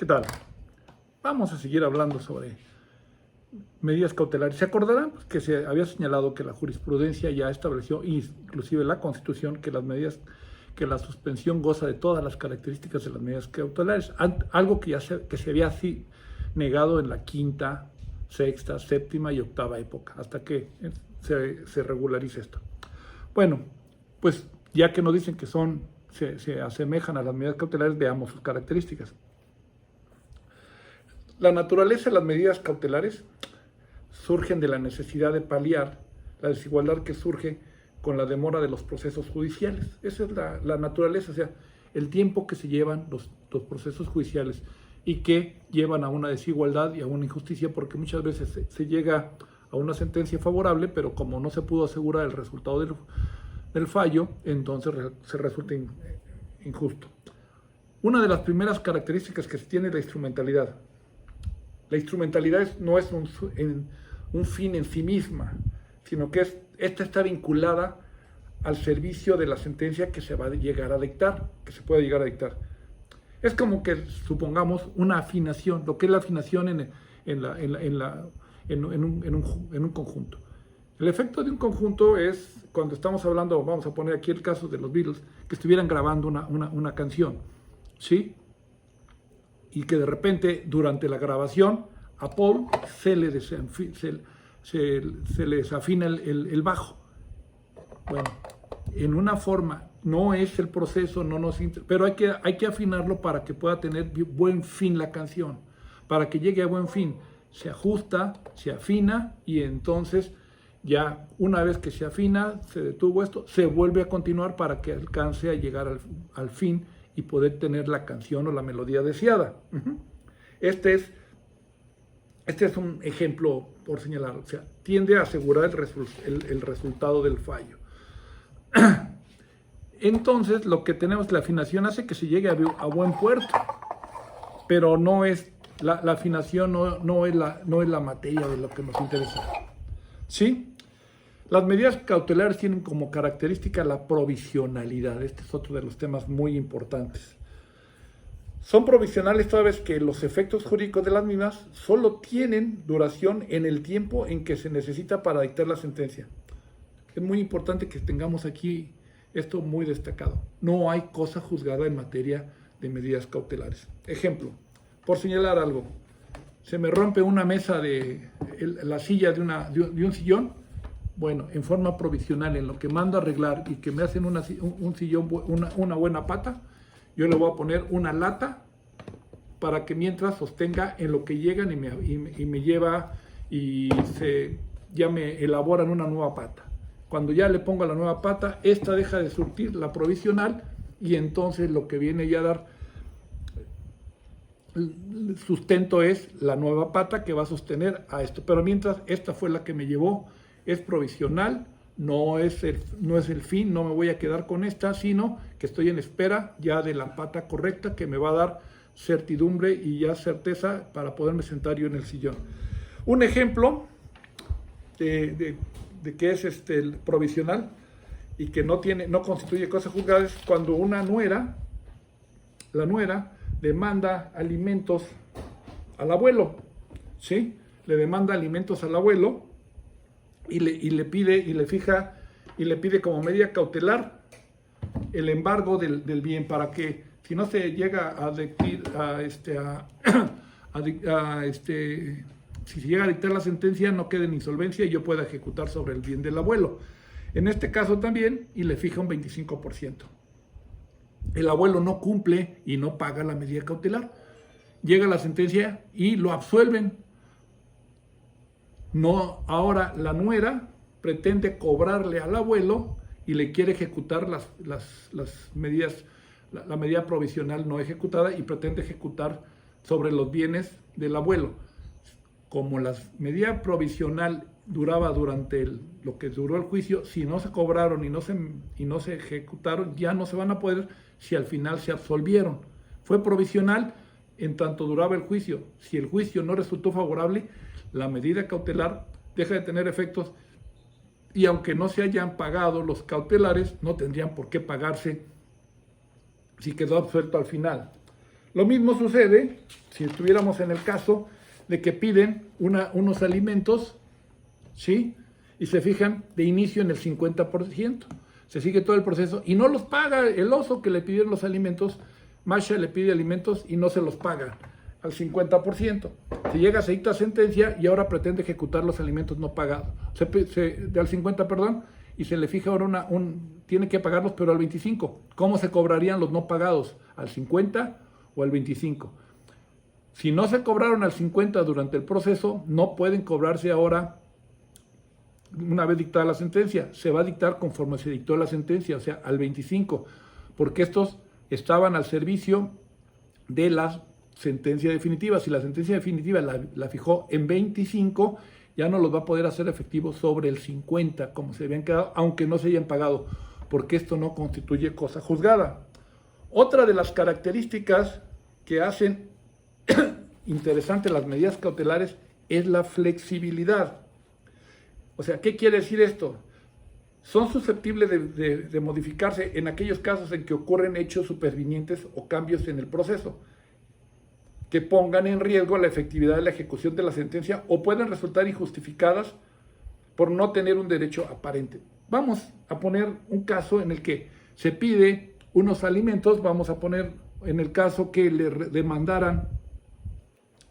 ¿Qué tal? Vamos a seguir hablando sobre medidas cautelares. ¿Se acordarán que se había señalado que la jurisprudencia ya estableció, inclusive la Constitución, que que la suspensión goza de todas las características de las medidas cautelares? Algo que se había así negado en la quinta, sexta, séptima y octava época, hasta que se regularice esto. Bueno, pues ya que nos dicen que se asemejan a las medidas cautelares, veamos sus características. La naturaleza de las medidas cautelares surgen de la necesidad de paliar la desigualdad que surge con la demora de los procesos judiciales. Esa es la naturaleza, o sea, el tiempo que se llevan los procesos judiciales y que llevan a una desigualdad y a una injusticia, porque muchas veces se llega a una sentencia favorable, pero como no se pudo asegurar el resultado del fallo, entonces se resulta injusto. Una de las primeras características que se tiene es la instrumentalidad. La instrumentalidad no es un fin en sí misma, sino que esta está vinculada al servicio de la sentencia que se va a llegar a dictar, que se puede llegar a dictar. Es como que supongamos una afinación, lo que es la afinación en un conjunto. El efecto de un conjunto es cuando estamos hablando, vamos a poner aquí el caso de los Beatles, que estuvieran grabando una canción, ¿sí? Y que de repente durante la grabación a Paul se le desafina el bajo. Bueno, en una forma, no es el proceso, pero hay que afinarlo para que pueda tener buen fin la canción, para que llegue a buen fin. Se ajusta, se afina y entonces ya una vez que se afina, se detuvo esto, se vuelve a continuar para que alcance a llegar al fin y poder tener la canción o la melodía deseada. Este es un ejemplo por señalar, o sea, tiende a asegurar el resultado del fallo. Entonces, lo que tenemos, la afinación hace que se llegue a buen puerto, pero no es, la afinación no es la materia de lo que nos interesa. ¿Sí? Las medidas cautelares tienen como característica la provisionalidad. Este es otro de los temas muy importantes. Son provisionales toda vez que los efectos jurídicos de las mismas solo tienen duración en el tiempo en que se necesita para dictar la sentencia. Es muy importante que tengamos aquí esto muy destacado. No hay cosa juzgada en materia de medidas cautelares. Ejemplo, por señalar algo, se me rompe una mesa la silla de un sillón. Bueno, en forma provisional, en lo que mando a arreglar y que me hacen un sillón, una buena pata, yo le voy a poner una lata para que mientras sostenga en lo que llegan y me lleva y ya me elaboran una nueva pata. Cuando ya le pongo la nueva pata, esta deja de surtir la provisional y entonces lo que viene ya a dar sustento es la nueva pata que va a sostener a esto. Pero mientras esta fue la que me llevó, es provisional, no es el fin, no me voy a quedar con esta, sino que estoy en espera ya de la pata correcta que me va a dar certidumbre y ya certeza para poderme sentar yo en el sillón. Un ejemplo de que es el provisional y que no constituye cosa juzgada es cuando la nuera demanda alimentos al abuelo, ¿sí? Le demanda alimentos al abuelo y le pide como medida cautelar el embargo del bien para que si no se llega si se llega a dictar la sentencia no quede en insolvencia y yo pueda ejecutar sobre el bien del abuelo. En este caso también, y le fija un 25%. El abuelo no cumple y no paga la medida cautelar. Llega la sentencia y lo absuelven. No, ahora la nuera pretende cobrarle al abuelo y le quiere ejecutar las medidas, la medida provisional no ejecutada y pretende ejecutar sobre los bienes del abuelo. Como la medida provisional duraba durante lo que duró el juicio, si no se cobraron y no se ejecutaron, ya no se van a poder si al final se absolvieron. Fue provisional en tanto duraba el juicio. Si el juicio no resultó favorable, la medida cautelar deja de tener efectos y aunque no se hayan pagado los cautelares, no tendrían por qué pagarse si quedó absuelto al final. Lo mismo sucede si estuviéramos en el caso de que piden unos alimentos, ¿sí? Y se fijan de inicio en el 50%. Se sigue todo el proceso y no los paga el oso que le pidieron los alimentos. Masha le pide alimentos y no se los paga al 50%. Se llega, se dicta sentencia y ahora pretende ejecutar los alimentos no pagados. Al 50, perdón, y se le fija ahora tiene que pagarlos, pero al 25. ¿Cómo se cobrarían los no pagados? ¿Al 50 o al 25? Si no se cobraron al 50 durante el proceso, no pueden cobrarse ahora una vez dictada la sentencia. Se va a dictar conforme se dictó la sentencia, o sea, al 25, porque estos estaban al servicio de la sentencia definitiva. Si la sentencia definitiva la fijó en 25, ya no los va a poder hacer efectivos sobre el 50, como se habían quedado, aunque no se hayan pagado, porque esto no constituye cosa juzgada. Otra de las características que hacen interesantes las medidas cautelares es la flexibilidad. O sea, ¿qué quiere decir esto? Son susceptibles de modificarse en aquellos casos en que ocurren hechos supervinientes o cambios en el proceso que pongan en riesgo la efectividad de la ejecución de la sentencia o pueden resultar injustificadas por no tener un derecho aparente. Vamos a poner un caso en el que se pide unos alimentos. Vamos a poner en el caso que le demandaran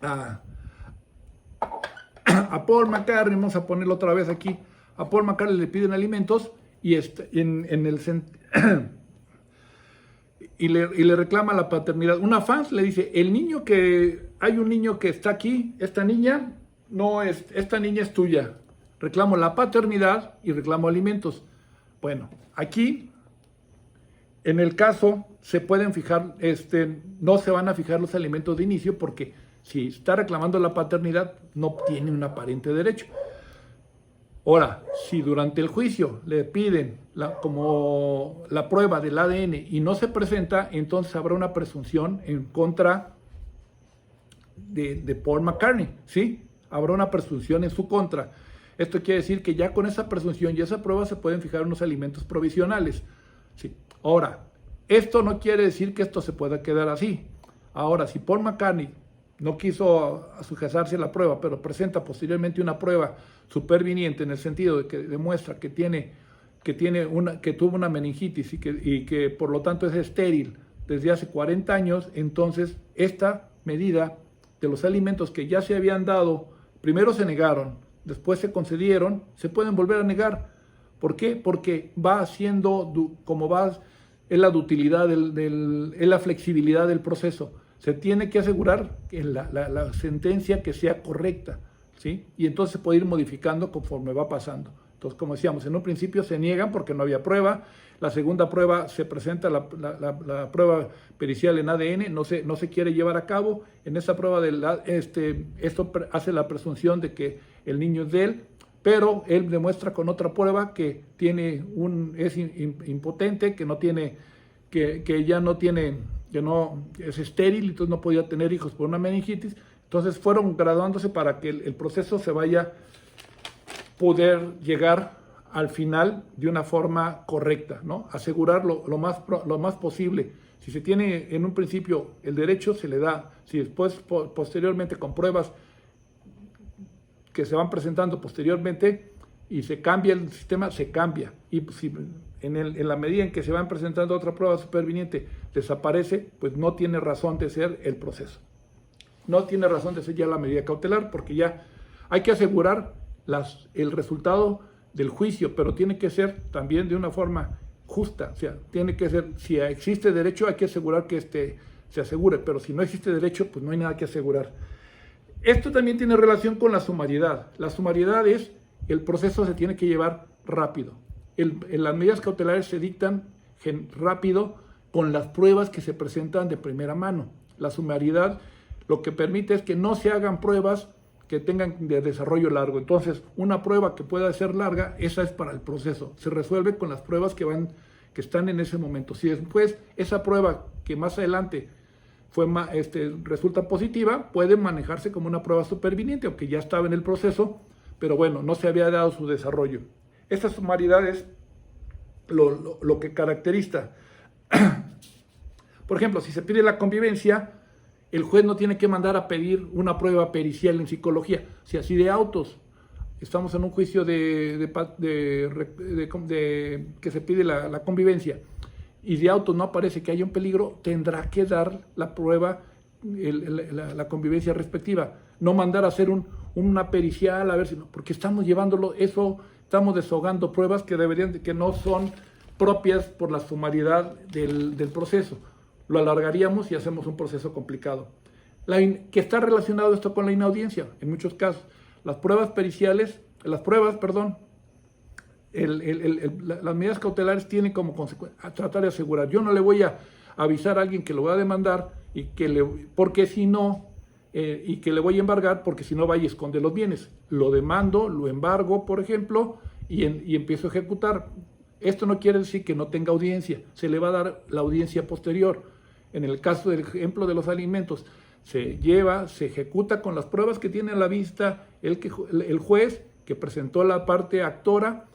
a Paul McCartney. Vamos a ponerlo otra vez aquí. A Paul McCartney le piden alimentos y y le reclama la paternidad. Una fan le dice, hay un niño que está aquí, esta niña es tuya. Reclamo la paternidad y reclamo alimentos. Bueno, aquí, en el caso, se pueden fijar, no se van a fijar los alimentos de inicio porque si está reclamando la paternidad, no tiene un aparente derecho. Ahora, si durante el juicio le piden como la prueba del ADN y no se presenta, entonces habrá una presunción en contra de Paul McCartney, ¿sí? Habrá una presunción en su contra. Esto quiere decir que ya con esa presunción y esa prueba se pueden fijar unos alimentos provisionales, ¿sí? Ahora, esto no quiere decir que esto se pueda quedar así. Ahora, si Paul McCartney no quiso sujetarse a la prueba, pero presenta posteriormente una prueba superviniente en el sentido de que demuestra que tuvo una meningitis y que por lo tanto es estéril desde hace 40 años, entonces esta medida de los alimentos que ya se habían dado, primero se negaron, después se concedieron, se pueden volver a negar. ¿Por qué? Porque va haciendo, es la dutilidad, es la flexibilidad del proceso. Se tiene que asegurar que la sentencia que sea correcta, ¿sí? Y entonces se puede ir modificando conforme va pasando. Entonces, como decíamos, en un principio se niegan porque no había prueba. La segunda prueba se presenta, la prueba pericial en ADN, no se quiere llevar a cabo. En esa prueba, esto hace la presunción de que el niño es de él, pero él demuestra con otra prueba que es impotente, que ya no tiene, que no es estéril, entonces no podía tener hijos por una meningitis. Entonces fueron graduándose para que el proceso se vaya poder llegar al final de una forma correcta, ¿no? Asegurar lo más posible. Si se tiene en un principio el derecho, se le da. Si después, posteriormente, con pruebas que se van presentando posteriormente y se cambia el sistema, se cambia. Y si en la medida en que se van presentando otra prueba superviniente desaparece, pues no tiene razón de ser el proceso. No tiene razón de ser ya la medida cautelar, porque ya hay que asegurar el resultado del juicio, pero tiene que ser también de una forma justa. O sea, tiene que ser, si existe derecho, hay que asegurar que se asegure, pero si no existe derecho, pues no hay nada que asegurar. Esto también tiene relación con la sumariedad. La sumariedad es, el proceso se tiene que llevar rápido. Las medidas cautelares se dictan rápido con las pruebas que se presentan de primera mano. La sumariedad lo que permite es que no se hagan pruebas que tengan de desarrollo largo. Entonces, una prueba que pueda ser larga, esa es para el proceso. Se resuelve con las pruebas que están en ese momento. Si después esa prueba que más adelante resulta positiva, puede manejarse como una prueba superviniente, aunque ya estaba en el proceso, pero bueno, no se había dado su desarrollo. Esta sumariedad es lo que caracteriza. Por ejemplo, si se pide la convivencia, el juez no tiene que mandar a pedir una prueba pericial en psicología. Si así de autos, estamos en un juicio que se pide la convivencia, y de autos no aparece que haya un peligro, tendrá que dar la prueba, la convivencia respectiva. No mandar a hacer una pericial, a ver si no, porque estamos llevándolo, estamos desahogando pruebas que no son propias por la sumariedad del proceso. Lo alargaríamos y hacemos un proceso complicado. Que está relacionado esto con la inaudiencia, en muchos casos. Las pruebas, las medidas cautelares tienen como consecuencia tratar de asegurar. Yo no le voy a avisar a alguien que lo voy a demandar y que le voy a embargar porque si no vaya a esconder los bienes. Lo demando, lo embargo, por ejemplo, y empiezo a ejecutar. Esto no quiere decir que no tenga audiencia, se le va a dar la audiencia posterior. En el caso del ejemplo de los alimentos, se ejecuta con las pruebas que tiene a la vista el juez que presentó la parte actora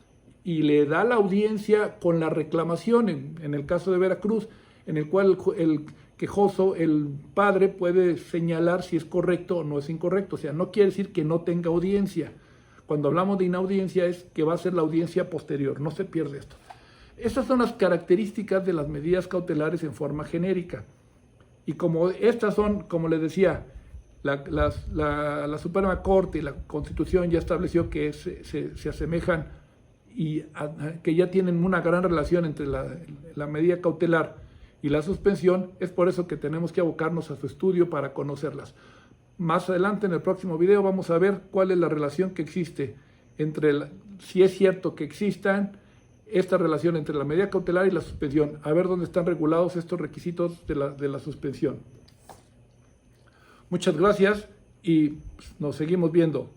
y le da la audiencia con la reclamación, en el caso de Veracruz, en el cual el quejoso, el padre, puede señalar si es correcto o no es incorrecto. O sea, no quiere decir que no tenga audiencia. Cuando hablamos de inaudiencia es que va a ser la audiencia posterior, no se pierde esto. Estas son las características de las medidas cautelares en forma genérica. Y como estas son, como les decía, la Suprema Corte y la Constitución ya estableció que se asemejan y que ya tienen una gran relación entre la medida cautelar y la suspensión, es por eso que tenemos que abocarnos a su estudio para conocerlas. Más adelante en el próximo video vamos a ver cuál es la relación que existe si es cierto que existan esta relación entre la medida cautelar y la suspensión, a ver dónde están regulados estos requisitos de la suspensión. Muchas gracias y nos seguimos viendo.